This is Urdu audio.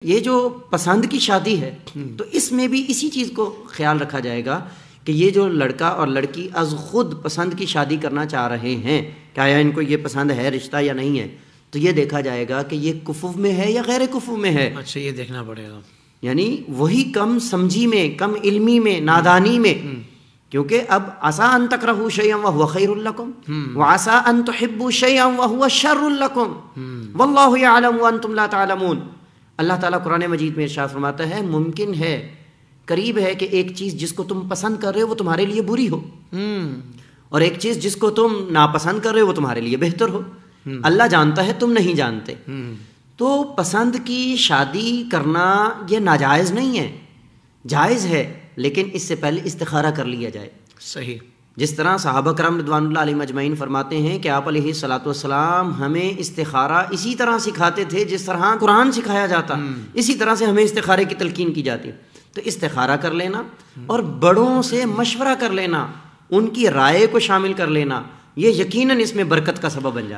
یہ جو پسند کی شادی ہے تو اس میں بھی اسی چیز کو خیال رکھا جائے گا کہ یہ جو لڑکا اور لڑکی از خود پسند کی شادی کرنا چاہ رہے ہیں کہ آیا ان کو یہ پسند ہے رشتہ یا نہیں ہے، تو یہ دیکھا جائے گا کہ یہ کفو میں ہے یا غیر کفو میں ہے۔ اچھا، یہ دیکھنا پڑے گا، یعنی وہی کم سمجھی میں، کم علمی میں، نادانی میں، کیونکہ اب عسیٰ ان تکرہوا شیئا وہو خیر لکم وعسیٰ ان تحبوا شیئا وہو شر لکم واللہ یعلم وانتم لا تعلمون۔ اللہ تعالیٰ قرآن مجید میں ارشاد فرماتا ہے ممکن ہے، قریب ہے کہ ایک چیز جس کو تم پسند کر رہے ہو وہ تمہارے لیے بری ہو، اور ایک چیز جس کو تم ناپسند کر رہے ہو وہ تمہارے لیے بہتر ہو۔ اللہ جانتا ہے، تم نہیں جانتے۔ تو پسند کی شادی کرنا یہ ناجائز نہیں ہے، جائز ہے، لیکن اس سے پہلے استخارہ کر لیا جائے۔ صحیح، جس طرح صحابہ کرام رضوان اللہ علیہم اجمعین فرماتے ہیں کہ آپ علیہ الصلوۃ والسلام ہمیں استخارہ اسی طرح سکھاتے تھے جس طرح قرآن سکھایا جاتا، اسی طرح سے ہمیں استخارے کی تلقین کی جاتی۔ تو استخارہ کر لینا اور بڑوں سے مشورہ کر لینا، ان کی رائے کو شامل کر لینا، یہ یقیناً اس میں برکت کا سبب بن جاتا ہے۔